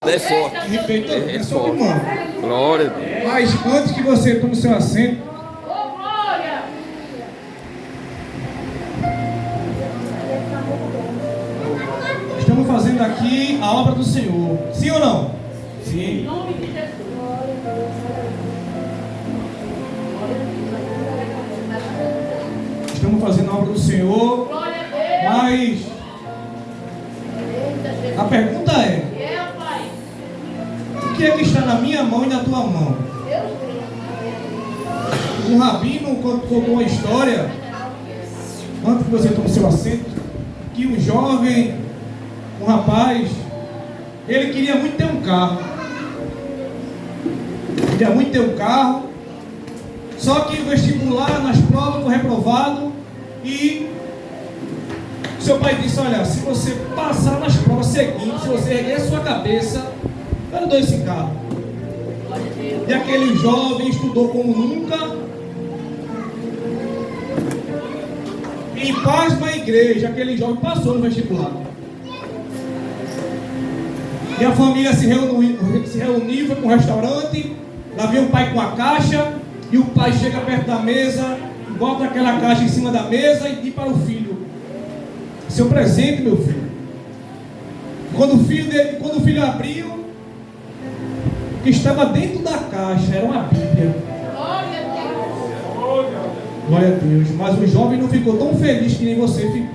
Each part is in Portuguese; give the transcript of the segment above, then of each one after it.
É forte. Repita, É só forte. irmão. Glória a Deus. Mas antes que você tome seu assento, estamos fazendo aqui a obra do Senhor. Sim ou não? Sim. Estamos fazendo a obra do Senhor. Mas a pergunta é: o que é que está na minha mão e na tua mão? Um rabino contou uma história, antes que você tome seu assento, que um jovem, um rapaz, ele queria muito ter um carro. Queria muito ter um carro. Só que o vestibular, nas provas, foi reprovado. E seu pai disse: olha, se você passar nas provas seguintes, se você erguer a sua cabeça, eu não dou esse carro. E aquele jovem estudou como nunca. Em paz na igreja, aquele jovem passou no vestibular. E a família se reuniu, foi para um restaurante. Lá vem o pai com a caixa. E o pai chega perto da mesa, bota aquela caixa em cima da mesa e diz para o filho: seu presente, meu filho. Quando o filho abriu, o que estava dentro da caixa era uma Bíblia. Glória a Deus. Mas o jovem não ficou tão feliz que nem você ficou.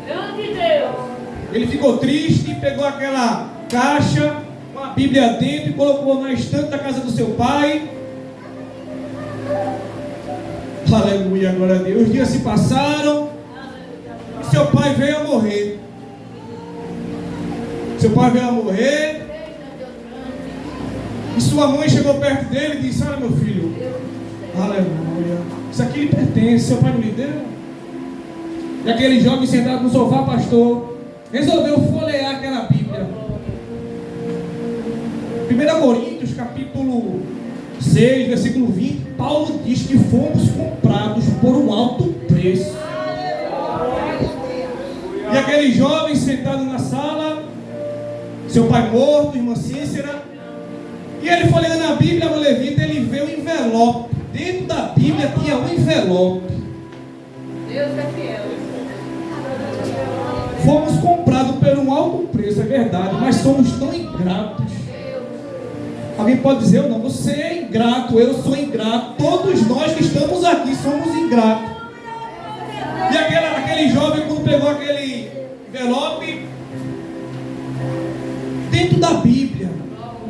Grande Deus. Ele ficou triste e pegou aquela caixa com a Bíblia dentro e colocou na estante da casa do seu pai. Aleluia, glória a Deus. Os dias se passaram e seu pai veio a morrer. Seu pai veio a morrer. E sua mãe chegou perto dele e disse: olha, meu filho, aleluia, isso aqui lhe pertence, seu pai não lhe deu? E aquele jovem sentado no sofá, pastor, resolveu folhear aquela Bíblia. 1 Coríntios, capítulo 6, versículo 20, Paulo diz que fomos comprados por um alto preço. E aquele jovem sentado na sala, seu pai morto, irmã Cícera, e ele folheando a Bíblia, o levita, ele vê um envelope. Dentro da Bíblia tinha um envelope. Deus é fiel. Fomos comprados por um alto preço, é verdade, mas somos tão ingratos. Alguém pode dizer: eu não, você é ingrato, eu sou ingrato, todos nós que estamos aqui somos ingratos. E aquele jovem, quando pegou aquele envelope, dentro da Bíblia,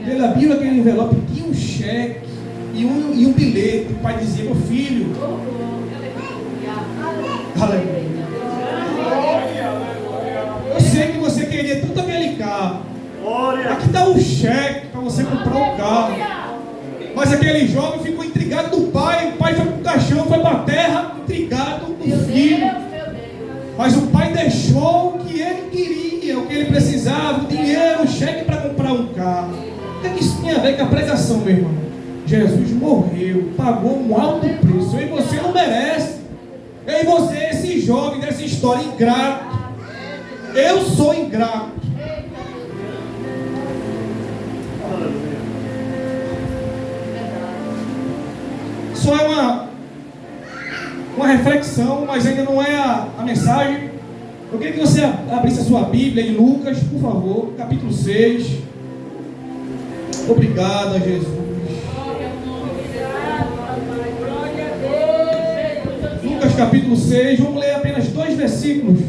ele abriu aquele envelope, tinha um cheque e um bilhete. O pai dizia: meu filho, aleluia, eu sei que você queria tanto aquele carro, aqui está um cheque para você comprar um carro. Mas aquele jovem ficou intrigado do pai. O pai foi para o caixão, foi para a terra, intrigado do filho. Mas o pai deixou o que ele queria, o que ele precisava, o dinheiro, o cheque para comprar um carro. O que é que isso tinha a ver com a pregação, meu irmão? Jesus morreu, pagou um alto preço. Eu e você não merece. Eu e você, esse jovem dessa história, ingrato. Eu sou ingrato. Só é uma reflexão, mas ainda não é a mensagem. Eu queria que você abrisse a sua Bíblia em Lucas, por favor, capítulo 6. Obrigado, Jesus. Lucas capítulo 6, vamos ler apenas 2 versículos.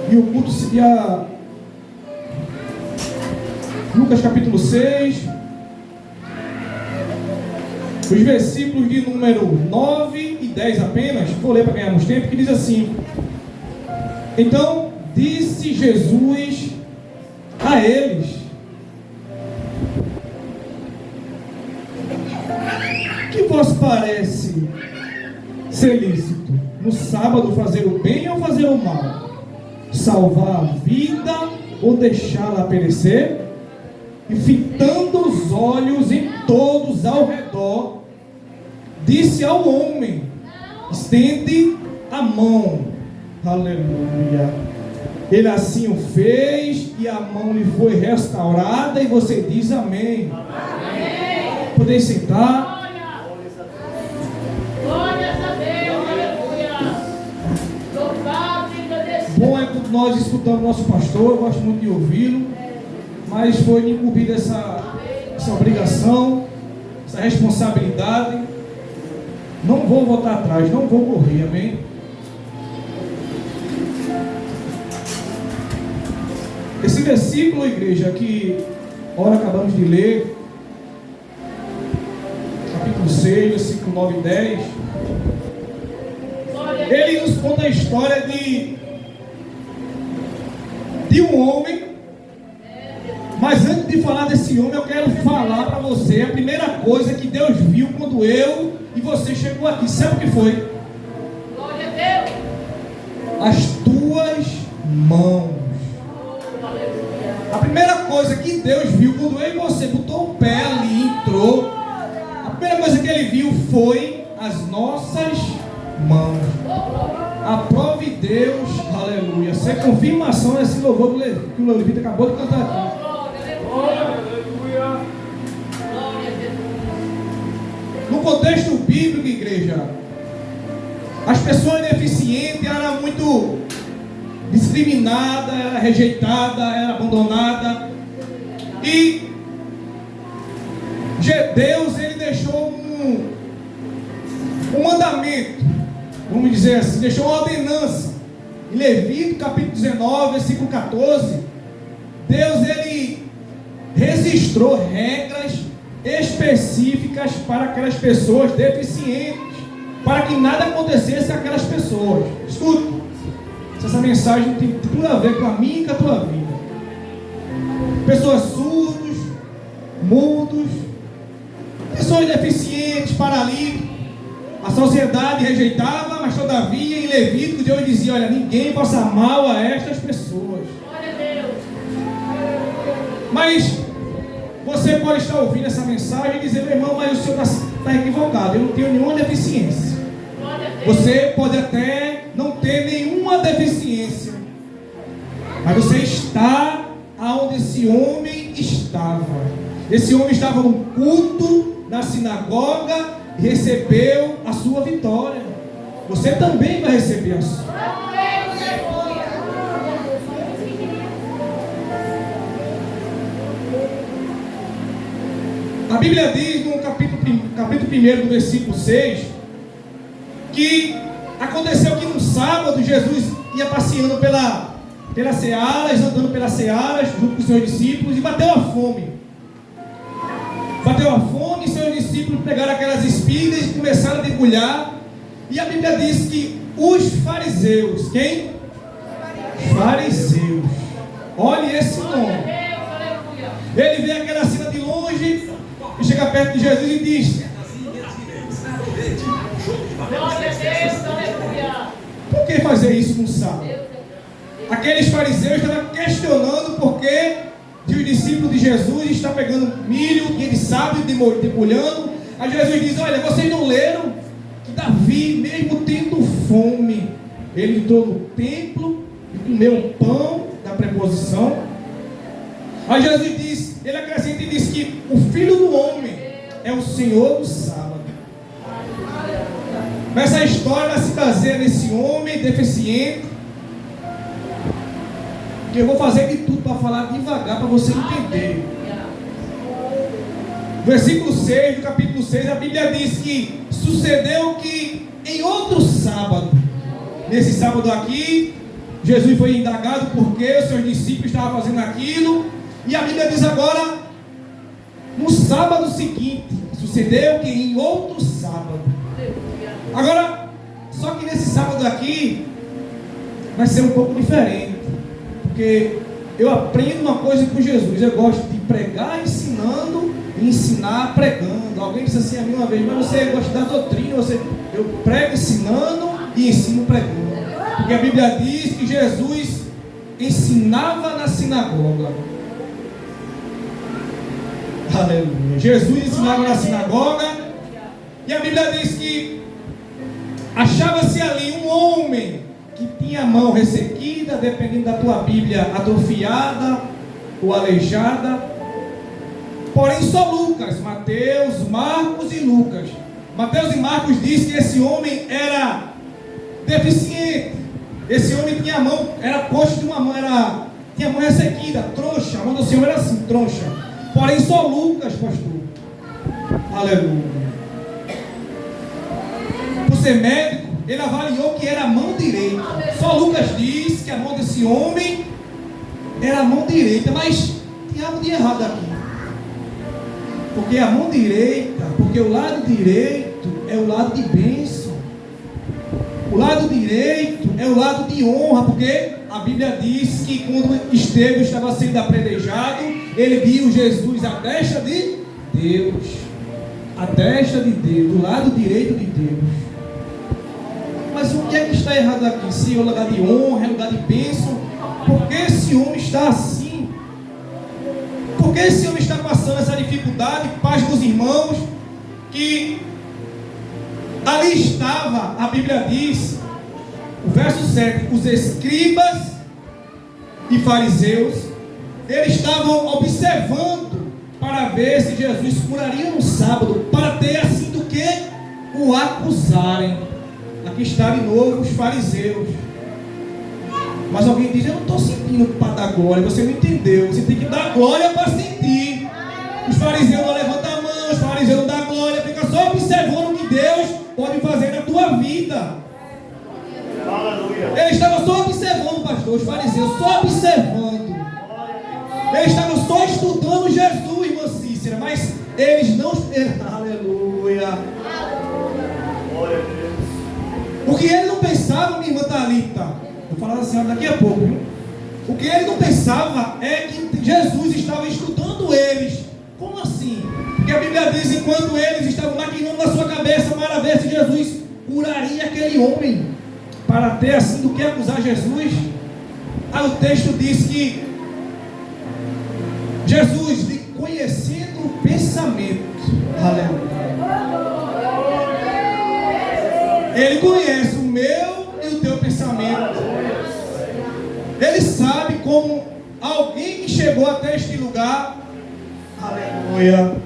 E o culto seria Lucas capítulo 6. Os versículos de número 9 e 10 apenas, vou ler para ganharmos tempo, que diz assim: então disse Jesus a eles: que vos parece ser lícito no sábado fazer o bem ou fazer o mal? Salvar a vida ou deixá-la perecer? E fitando os olhos em todos ao redor, disse ao homem: estende a mão. Aleluia. Ele assim o fez e a mão lhe foi restaurada e você diz amém. Amém. Podem sentar. Glória a Deus, aleluia. Louvado e agradecido. Bom é quando nós escutamos nosso pastor, eu gosto muito de ouvi-lo, mas foi me incumbido essa obrigação, essa responsabilidade. Não vou voltar atrás, não vou correr, amém? Esse versículo, igreja, que ora acabamos de ler, capítulo 6, versículo 9 e 10, ele nos conta a história de um homem. Mas antes de falar desse homem, eu quero falar para você a primeira coisa que Deus viu quando eu e você chegou aqui. Sabe o que foi? Glória a Deus. As tuas mãos. Aleluia. A primeira coisa que Deus viu quando eu e você botou o pé ali, entrou, a primeira coisa que ele viu foi as nossas mãos. Aprove Deus, aleluia. Isso é confirmação desse louvor que o Levita acabou de cantar aqui. No contexto bíblico, igreja, as pessoas deficientes eram muito discriminadas, eram rejeitadas, eram abandonadas. E Deus, ele deixou um mandamento, vamos dizer assim, deixou uma ordenança. Em Levítico capítulo 19, versículo 14, Deus, ele registrou regras específicas para aquelas pessoas deficientes, para que nada acontecesse com aquelas pessoas. Escuta, essa mensagem tem tudo a ver com a minha e com a tua vida. Pessoas surdos, mudos, pessoas deficientes, paralíticos. A sociedade rejeitava, mas todavia em Levítico Deus dizia: olha, ninguém faça mal a estas pessoas. Glória a Deus. Mas você pode estar ouvindo essa mensagem e dizer: meu irmão, mas o senhor está equivocado, eu não tenho nenhuma deficiência. Glória a Deus. Você pode até não ter nenhuma deficiência, mas você está aonde esse homem estava. Esse homem estava no culto, na sinagoga, e recebeu a sua vitória. Você também vai receber a sua. A Bíblia diz no capítulo 1 do versículo 6 que aconteceu que no sábado Jesus ia passeando pelas searas, andando pelas searas junto com os seus discípulos, e bateu a fome. Bateu a fome e seus discípulos pegaram aquelas espigas e começaram a debulhar. E a Bíblia diz que os fariseus, quem? Os fariseus. Olhe esse nome. Ele vê aquela cena de longe e chega perto de Jesus e diz: Glória a Deus, aleluia. por que fazer isso no sábado? Aqueles fariseus estavam questionando por que os discípulos de Jesus estão pegando milho, e ele sabe, debulhando. Aí Jesus diz: olha, vocês não leram que Davi, mesmo tendo fome, ele entrou no templo e comeu o pão da preposição. Aí Jesus diz, ele acrescenta e diz que o Filho do Homem é o Senhor do sábado. Mas essa história vai se baseia nesse homem deficiente, que eu vou fazer de tudo para falar devagar, para você entender. Versículo 6 do capítulo 6, a Bíblia diz que sucedeu que em outro sábado, nesse sábado aqui, Jesus foi indagado porque os seus discípulos estavam fazendo aquilo. E a Bíblia diz agora, no sábado seguinte, sucedeu que em outro sábado. Agora, só que nesse sábado aqui, vai ser um pouco diferente. Porque eu aprendo uma coisa com Jesus. Eu gosto de pregar ensinando e ensinar pregando. Alguém disse assim a mim uma vez: mas você gosta da doutrina? Eu prego ensinando e ensino pregando. Porque a Bíblia diz que Jesus ensinava na sinagoga. Aleluia. Jesus ensinava na sinagoga. E a Bíblia diz que achava-se ali um homem que tinha a mão ressequida, dependendo da tua Bíblia, atrofiada ou aleijada. Porém só Lucas, Mateus, Marcos e Lucas. Mateus e Marcos diz que esse homem era deficiente. Esse homem tinha a mão, era coxa de uma mão, tinha a mão ressequida, troncha. A mão do Senhor era assim, troncha. Porém só Lucas, pastor, aleluia, por ser médico, ele avaliou que era a mão direita. Só Lucas diz que a mão desse homem era a mão direita. Mas tinha algo de errado aqui. Porque a mão direita, porque o lado direito é o lado de bênção. O lado direito é o lado de honra. Porque a Bíblia diz que quando Estevão estava sendo apedrejado, ele viu Jesus à destra de Deus. À destra de Deus, do lado direito de Deus. Mas o que é que está errado aqui? Se é lugar de honra, é lugar de bênção. Por que esse homem está assim? Por que esse homem está passando essa dificuldade? Paz dos irmãos, que ali estava, a Bíblia diz, o verso 7, os escribas e fariseus, eles estavam observando para ver se Jesus curaria no sábado, para ter assim do que o acusarem. Aqui está de novo os fariseus. Mas alguém diz: eu não estou sentindo para dar glória. Você não entendeu. Você tem que dar glória para sentir. Os fariseus não levantam a mão, os fariseus não dão glória, fica só observando o que Deus pode fazer na tua vida. Eles estavam só observando, pastor. Os fariseus só observando. Eles estavam só estudando Jesus, irmã Cícera, mas eles não. Aleluia. Glória a Deus. O que ele não pensava, minha irmã Thalita, vou falar da senhora daqui a pouco, viu? O que ele não pensava é que Jesus estava estudando eles. Como assim? Porque a Bíblia diz: enquanto eles estavam maquinando na sua cabeça para ver se Jesus curaria aquele homem, para ter assim do que acusar Jesus. Aí o texto diz que Jesus, lhe conhecendo o pensamento, aleluia, ele conhece o meu e o teu pensamento. Ele sabe como alguém que chegou até este lugar, aleluia.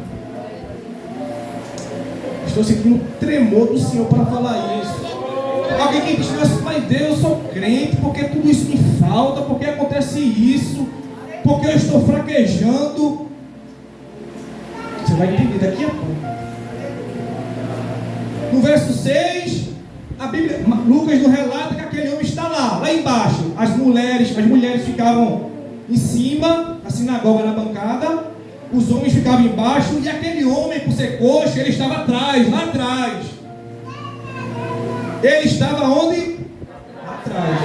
Estou sentindo um tremor do Senhor para falar isso. Alguém que diz: mas Deus, eu sou crente, porque tudo isso me falta, porque acontece isso, porque eu estou fraquejando. Você vai entender daqui a pouco. No verso 6, a Bíblia, Lucas não relata que aquele homem está lá embaixo. As mulheres ficavam em cima, a sinagoga na bancada, os homens ficavam embaixo, e aquele homem, por ser coxo, ele estava atrás, lá atrás. Ele estava onde? Lá atrás.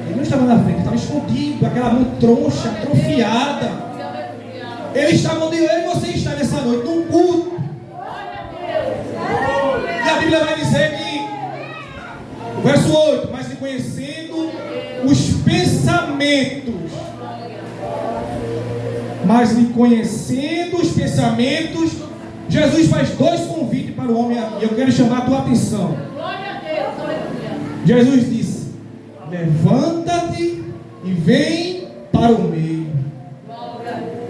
Ele não estava na frente, ele estava escondido, aquela mão troncha, atrofiada. Ele estava onde eu e você está nessa noite, num culto. E a Bíblia vai dizer que, o verso 8, mas lhe conhecendo os pensamentos. Mas lhe conhecendo os pensamentos, Jesus faz dois convites para o homem aqui. Eu quero chamar a tua atenção. Jesus disse: levanta-te e vem para o meio.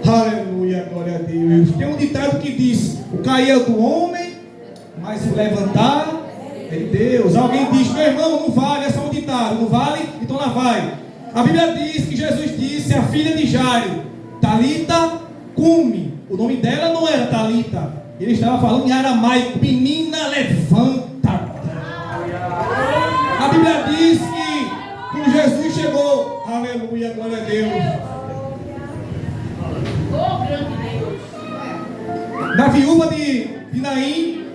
Aleluia, glória a Deus. Tem um ditado que diz: o cair é do homem, mas o levantar é de Deus. Alguém diz: meu irmão, não vale, é só um ditado. Não vale? Então lá vai. A Bíblia diz que Jesus disse à filha de Jairo: Talita cumi. O nome dela não era Talita. Ele estava falando em aramaico: menina, levanta. A Bíblia diz que quando Jesus chegou, aleluia, glória a Deus, da viúva de Naim,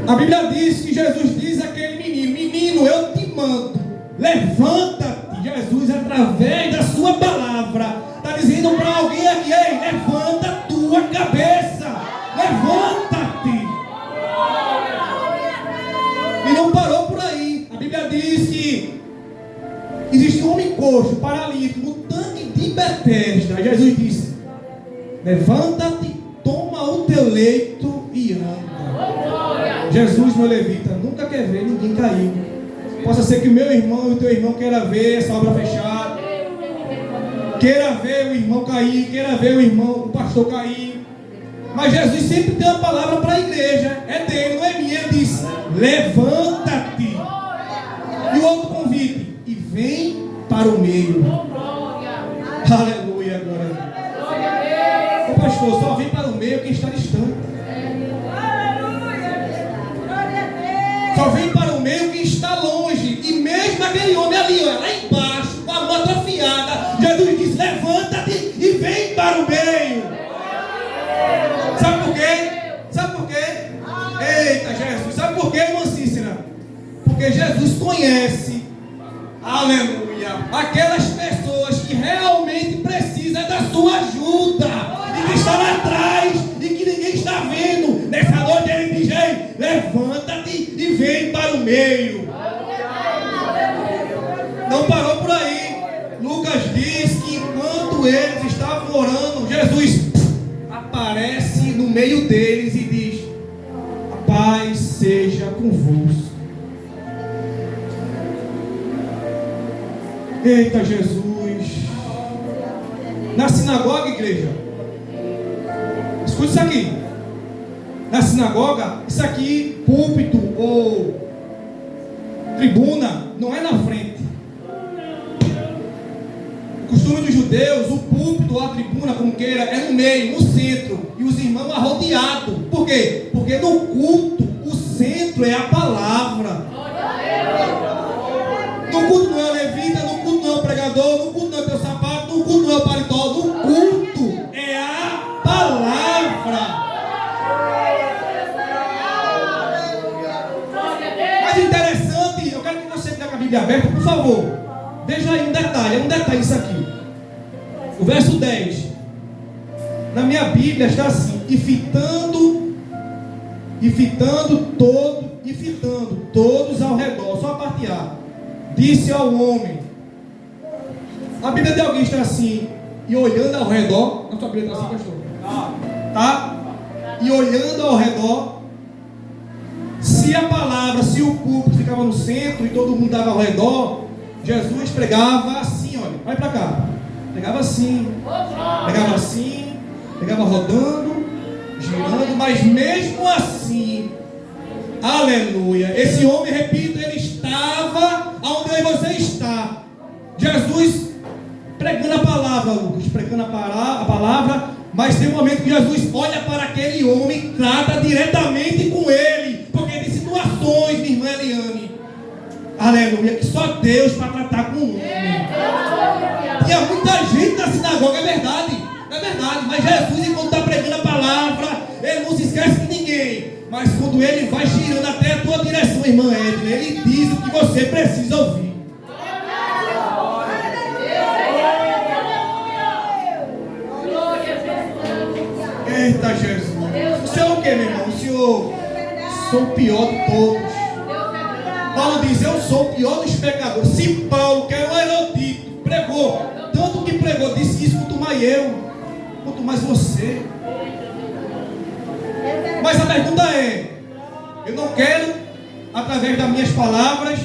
a Bíblia diz que Jesus diz àquele menino: menino, eu te mando, levanta-te. Jesus, através da sua palavra, está dizendo para alguém aqui: ei, levanta a tua cabeça, levanta-te. E não parou por aí. A Bíblia diz que existe um homem coxo, paralítico, no tanque de Betesda. Jesus disse: levanta-te, toma o teu leito e anda. Jesus, meu levita, nunca quer ver ninguém cair. Possa ser que o meu irmão e o teu irmão queira ver essa obra fechada. Queira ver o irmão cair, queira ver o irmão, o pastor cair. Mas Jesus sempre tem uma palavra para a igreja. É dele, não é minha. Ele diz: levanta-te. E o outro convite: e vem para o meio. Aleluia, glória a Deus. Ô pastor, só vem para o meio quem está distante. Só vem para o meio quem está longe. E mesmo aquele homem ali, ó, lá embaixo, com a mão atrofiada, Jesus diz: levanta-te e vem para o meio. Sabe por quê? Sabe por quê? Eita, Jesus. Sabe por quê, irmã Cícera? Porque Jesus conhece, aleluia, aquelas pessoas que realmente precisam da sua ajuda. E que está lá atrás e que ninguém está vendo. Nessa noite ele diz: ei, levanta-te e vem para o meio. Não parou por aí. Lucas diz que enquanto eles estavam orando, Jesus aparece no meio deles e diz: a paz seja convosco. Eita, Jesus. Na sinagoga, igreja, escute isso aqui. Na sinagoga, isso aqui, púlpito ou tribuna, não é na frente. O costume dos judeus, o púlpito ou a tribuna, como queira, é no meio, no centro. E os irmãos arrodeados. Por quê? Porque no culto, o centro é a palavra. No culto não é o levita, no culto não é o pregador, no culto não é o teu sapato, no culto não é o paletó. No culto é a palavra. Mas interessante, eu quero que você tenha a Bíblia aberta, por favor. Veja aí um detalhe isso aqui. O verso 10. Na minha Bíblia está assim: e fitando todos ao redor, só a parte A, disse ao homem. A Bíblia de alguém está assim: e olhando ao redor. Na sua Bíblia está assim, pastor? Tá? E olhando ao redor. Se a palavra, se o púlpito ficava no centro e todo mundo dava ao redor, Jesus pregava assim, olha, vai para cá. Pregava assim, pregava rodando, girando, mas mesmo assim, aleluia, esse homem, repito, ele estava onde você está. Jesus pregando a palavra, Lucas, pregando a palavra, mas tem um momento que Jesus olha para aquele homem e trata diretamente com ele, porque tem situações, minha irmã Eliane, aleluia, que só Deus para tratar com o homem. Tinha muita gente na sinagoga, é verdade, mas Jesus, enquanto está pregando a palavra, ele não se esquece de ninguém. Mas quando ele vai girando até a tua direção, irmã Edna, ele diz o que você precisa ouvir. Eita, Jesus. O senhor é o que, meu irmão? O senhor sou o pior de todos. Paulo diz: eu sou o pior dos pecadores. Se Paulo, que era um erudito, pregou, tanto que pregou, disse isso, quanto mais eu, quanto mais você. Mas a pergunta é: eu não quero, através das minhas palavras,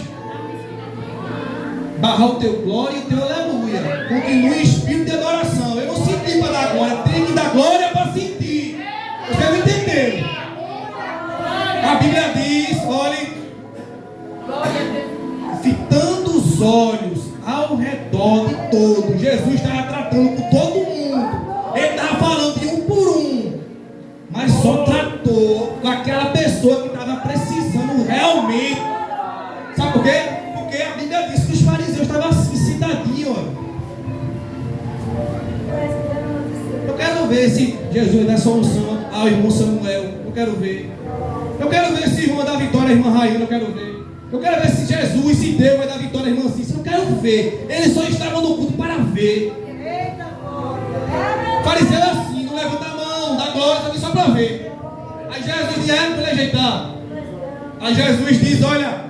barrar o teu glória e o teu aleluia. Continue em espírito de adoração. Eu não senti para dar glória, tem que dar glória para sentir. Vocês não entenderam? A Bíblia diz, olhem, fitando os olhos ao redor de todos. Jesus estava tratando com todo mundo. Ele estava falando de um por um, mas só tratou com aquela pessoa que estava precisando realmente. Sabe por quê? Porque a Bíblia diz que os fariseus estavam assim, sentadinhos. Eu quero ver se Jesus dá solução ao irmão Samuel. Eu quero ver. Eu quero ver se irmã da vitória, a irmã Raína. Eu quero ver. Eu quero ver se Jesus, se Deus vai dar vitória, a irmã Cícera. Eu quero ver. Eles só estavam no culto para ver. Fariseu é assim, não levanta a mão, dá glória, só para ver. Aí Jesus diz: é para ele ajeitar. Aí Jesus diz: olha,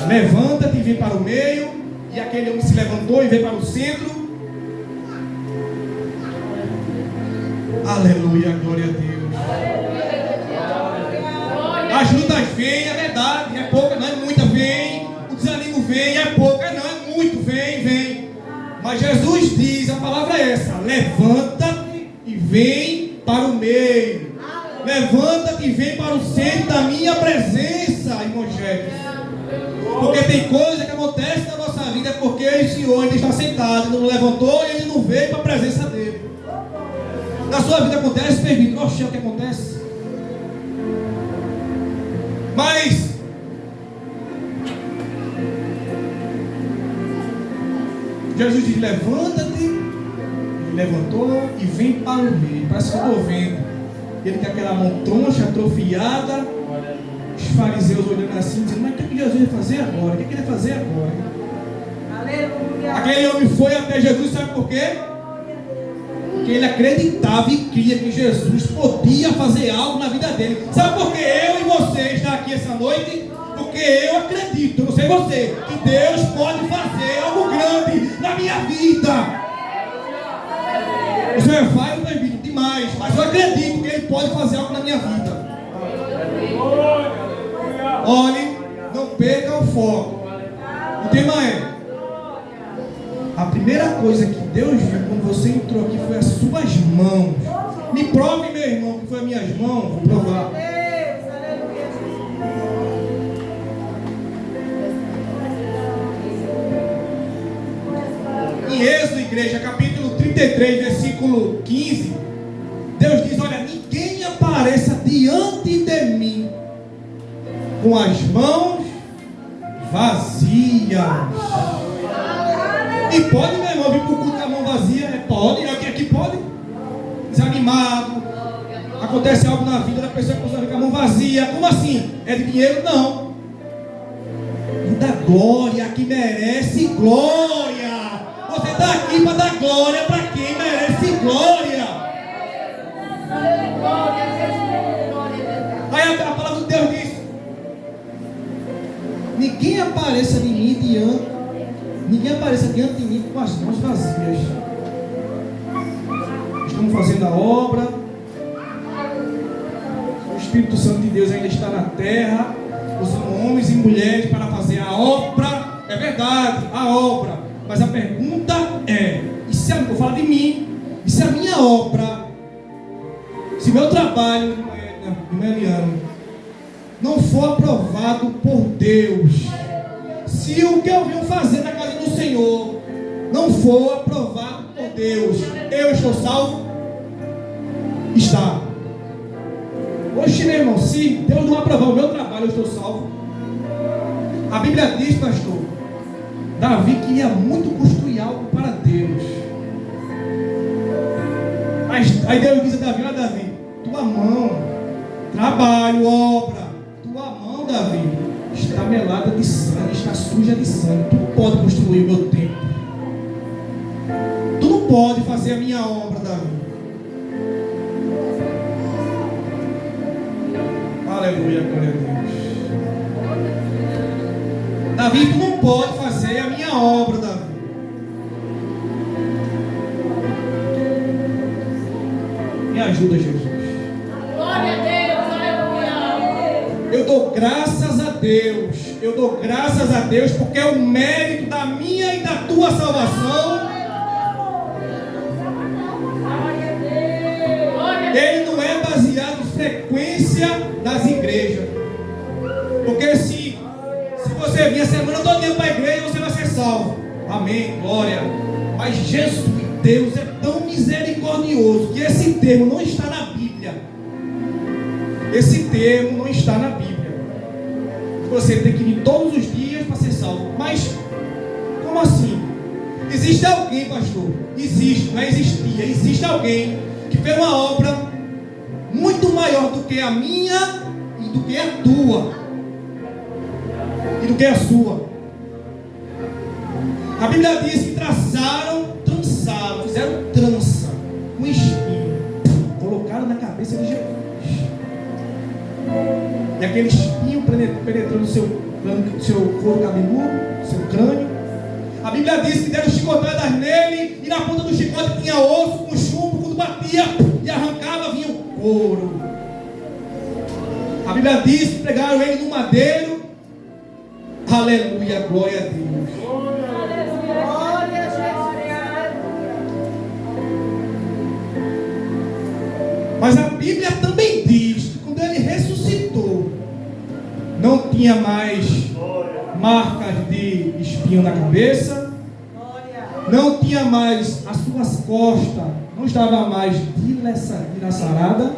levanta-te e vem para o meio. E aquele homem se levantou e veio para o centro. Aleluia, glória a Deus. As lutas vêm, é verdade, é pouca, não é muita, vem. O desânimo vem, é pouca, não é muito, vem. Mas Jesus diz, a palavra é essa: levanta-te e vem para o meio. Levanta-te e vem para o centro da minha presença, irmão Jefferson. Porque tem coisa que acontece na nossa vida é porque o Senhor ainda está sentado, ainda não levantou e ele não veio para a presença dele. Na sua vida acontece, permite, oxe, é o que acontece. Mas Jesus diz: levanta-te. Ele levantou e vem para o meio. Parece que eu estou vendo ele com aquela mão troncha, atrofiada. Os fariseus olhando assim, dizendo: mas o que Jesus ia fazer agora? O que ele ia fazer agora? Aleluia. Aquele homem foi até Jesus, sabe por quê? Porque ele acreditava e cria que Jesus podia fazer algo na vida dele. Sabe por que eu e você estamos aqui essa noite? Porque eu acredito, eu não sei você, que Deus pode fazer algo grande na minha vida. O Senhor vai, eu acredito demais, mas eu acredito que Ele pode fazer algo na minha vida. Olhe, não perca o foco. O tema é: a primeira coisa que Deus viu quando você entrou aqui foi as suas mãos. Me prove, meu irmão, que foi as minhas mãos. Vou provar. Em Êxodo, igreja, capítulo 33, versículo 15, Deus diz: olha, ninguém apareça diante de mim com as mãos vazias. E pode, meu irmão, vir para o culto com a mão vazia? Pode, aqui pode. Desanimado, acontece algo na vida da pessoa que precisa vir com a mão vazia. Como assim? É de dinheiro? Não. E da glória, que merece glória. Você está aqui para dar glória para quem merece glória. Aí a palavra de Deus diz: ninguém apareça de mim ninguém apareça diante de mim com as mãos vazias. Estamos fazendo a obra, o Espírito Santo de Deus ainda está na terra, usando homens e mulheres para fazer a obra. É verdade, a obra. Mas a pergunta é: e se eu falo de mim, e se a minha obra, se meu trabalho de Meliano não for aprovado por Deus, se o que eu venho fazer na casa do Senhor não for aprovado por Deus, eu estou salvo? Está. Oxe, meu irmão, se Deus não aprovar o meu trabalho, eu estou salvo. A Bíblia diz, pastor, Davi queria muito construir algo para Deus. Aí Deus diz a Davi: olha, Davi, tua mão, trabalho, obra, tua mão, Davi, está melada de sangue, está suja de sangue. Tu não pode construir o meu templo. Tu não pode fazer a minha obra, Davi. Aleluia, glória a Deus. Davi, tu não pode fazer a minha obra, Davi. Me ajuda, Jesus. Glória a Deus, aleluia. Eu dou graças a Deus. Eu dou graças a Deus porque é o mérito da minha e da tua salvação. Ele não é baseado em frequência das igrejas. Porque se você vir a semana toda para a igreja, você vai ser salvo. Amém, glória. Mas Jesus, Deus é tão misericordioso que esse termo não está na Bíblia. Esse termo não está na Bíblia. Você tem que vir todos os dias para ser salvo. Mas, como assim? Existe alguém, pastor? Existe, não existia. Existe alguém que fez uma obra muito maior do que a minha e do que a tua e do que a sua. A Bíblia diz que trançaram, fizeram trança com espinho, colocaram na cabeça de Jesus, e aquele espinho penetrou no seu couro cabeludo, seu crânio. A Bíblia diz que deram chicotadas nele, e na ponta do chicote tinha osso com chumbo. Quando batia e arrancava, vinha o couro. A Bíblia diz que pregaram ele no madeiro. Aleluia, glória a Deus. Mas a Bíblia também diz que quando ele ressuscitou, não tinha mais marcas de espinho na cabeça, não tinha mais as suas costas, não estava mais dilacerada,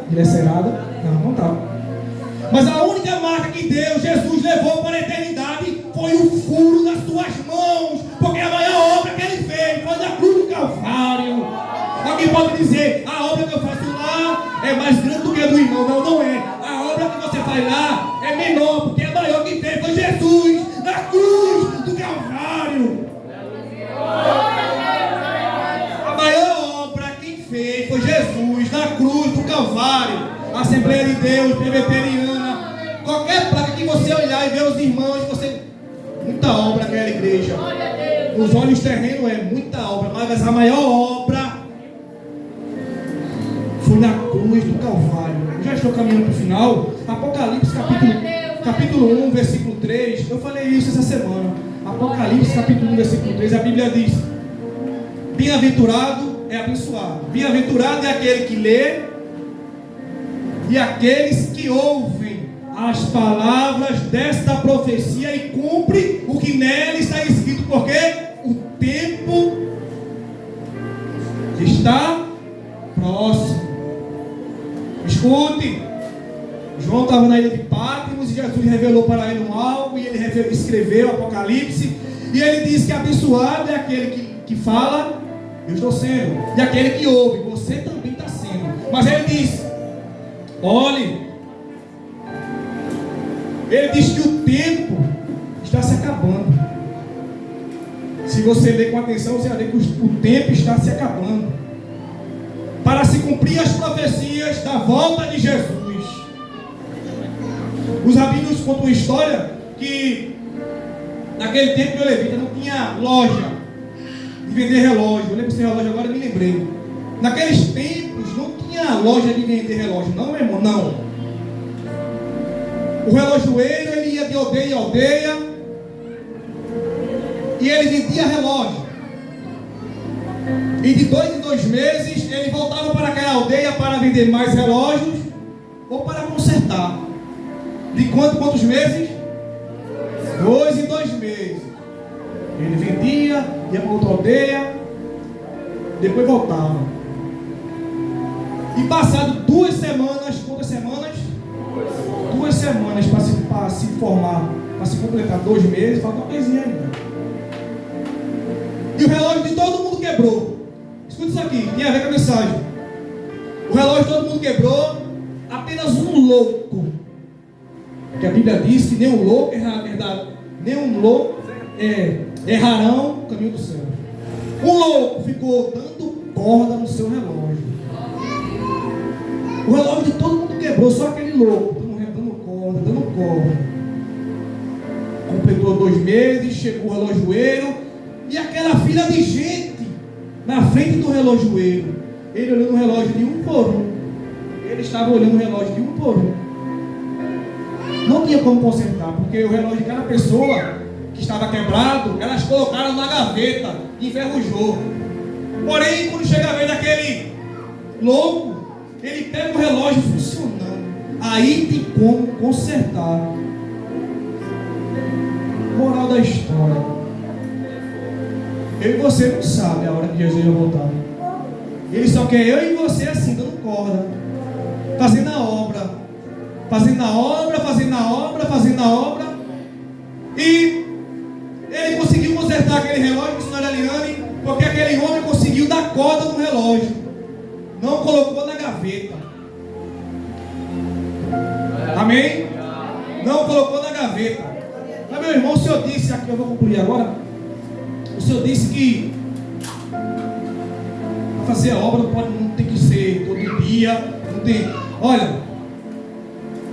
não estava. Mas a única marca que Deus, Jesus levou para a eternidade foi o furo das suas mãos, porque a maior obra que ele fez foi na cruz do Calvário. Alguém pode dizer, a obra que eu faço lá é mais grande do que a do irmão. Não, não é. A obra que você faz lá é menor, porque a maior que fez foi Jesus na cruz do Calvário. A maior obra que fez foi Jesus na cruz do Calvário. Assembleia de Deus, presbiteriana, qualquer placa que você olhar e ver os irmãos, muita obra naquela igreja. Os olhos terrenos é muita obra, mas a maior obra foi na cruz do Calvário. Eu já estou caminhando para o final. Apocalipse capítulo 1, versículo 3. Eu falei isso essa semana. Apocalipse capítulo 1, versículo 3. A Bíblia diz: bem-aventurado é abençoado. Bem-aventurado é aquele que lê e aqueles que ouvem as palavras desta profecia e cumpre o que nela está escrito, porque o tempo está próximo. Escute, João estava na ilha de Patmos e Jesus revelou para ele algo, e ele escreveu Apocalipse, e ele diz que abençoado é aquele que fala, eu estou sendo, e aquele que ouve, você também está sendo. Mas ele diz: olhe, ele diz que o tempo está se acabando. Se você ler com atenção, você vai ver que o tempo está se acabando, para se cumprir as profecias da volta de Jesus. Os rabinos contam uma história que naquele tempo de levita não tinha loja de vender relógio. Eu lembro desse relógio agora, me lembrei. Naqueles tempos não tinha loja de vender relógio, não, meu irmão, não. O relojoeiro, ele ia de aldeia em aldeia e ele vendia relógio. E de 2 em 2 meses ele voltava para aquela aldeia para vender mais relógios ou para consertar. De quantos meses? 2 em 2 meses. Ele vendia, ia para outra aldeia, depois voltava. E passado 2 semanas, quantas semanas? 2 semanas para se formar, para se completar 2 meses, falta uma coisinha ainda. E o relógio de todo mundo quebrou. Escuta isso aqui, tem a ver com a mensagem. O relógio de todo mundo quebrou, apenas um louco. Porque a Bíblia diz que nenhum louco errarão o caminho do céu. Um louco ficou dando corda no seu relógio. O relógio de todo mundo quebrou, só aquele louco dando corda. Completou 2 meses, chegou o relojoeiro e aquela fila de gente na frente do relojoeiro. Ele olhou no relógio de um por um. Ele estava olhando o relógio de um por um. Não tinha como consertar, porque o relógio de cada pessoa que estava quebrado, elas colocaram na gaveta e enferrujou. Porém, quando chega a vez daquele louco, ele pega o relógio funcionando. Aí tem como consertar. Moral da história: eu e você não sabe a hora que Jesus vai voltar. Ele só quer eu e você assim, dando corda, fazendo a obra. E ele conseguiu consertar aquele relógio, missionário Eliane, porque aquele homem conseguiu dar corda no relógio, não colocou na gaveta. Amém? Não colocou na gaveta. Mas, meu irmão, o Senhor disse, aqui eu vou concluir agora. O Senhor disse que para fazer a obra não tem que ser todo dia, não tem. Olha,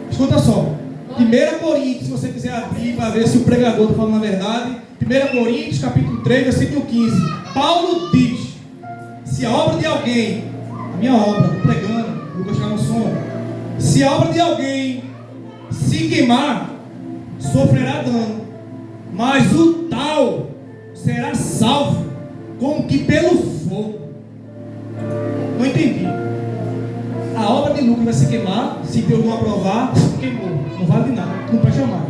escuta só. 1 Coríntios, se você quiser abrir para ver se o pregador está falando a verdade. 1 Coríntios, capítulo 3, versículo 15. Paulo diz: se a obra de alguém, a minha obra, estou pregando, vou deixar no som. Se a obra de alguém se queimar, sofrerá dano, mas o tal será salvo, como que pelo fogo. Não entendi. A obra de Lucas vai se queimar, se Deus não aprovar, queimou, não vale de nada, não pode chamar.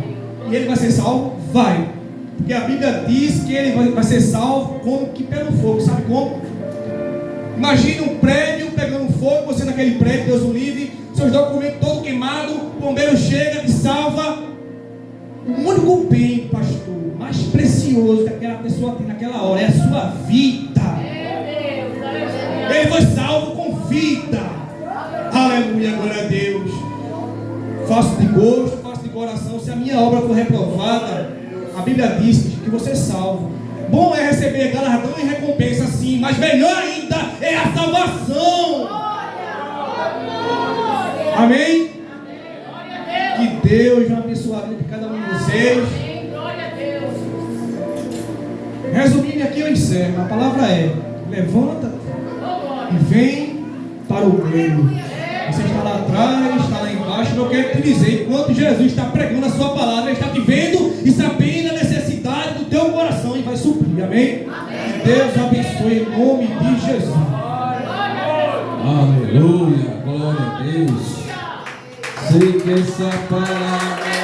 E ele vai ser salvo? Vai. Porque a Bíblia diz que ele vai ser salvo como que pelo fogo. Sabe como? Imagine um prédio pegando fogo, você naquele prédio, Deus o livre, seus documentos todos queimados, o bombeiro chega e salva. O único bem, pastor, mais precioso que aquela pessoa tem naquela hora é a sua vida. Ele foi salvo com vida. Aleluia, glória a Deus. Faço de gosto, faço de coração. Se a minha obra for reprovada, a Bíblia diz que você é salvo. Bom é receber galardão e recompensa, sim, mas melhor ainda é a salvação. Amém? Que Deus vai abençoar a vida de cada um de vocês. Resumindo aqui, eu encerro. A palavra é: levanta e vem para o meio. Você está lá atrás, está lá embaixo. Eu quero te dizer, enquanto Jesus está pregando a sua palavra, Ele está te vendo e sabendo a necessidade do teu coração e vai suprir. Amém? Que Deus abençoe em nome de Jesus. Aleluia, glória a Deus. Sei que essa palavra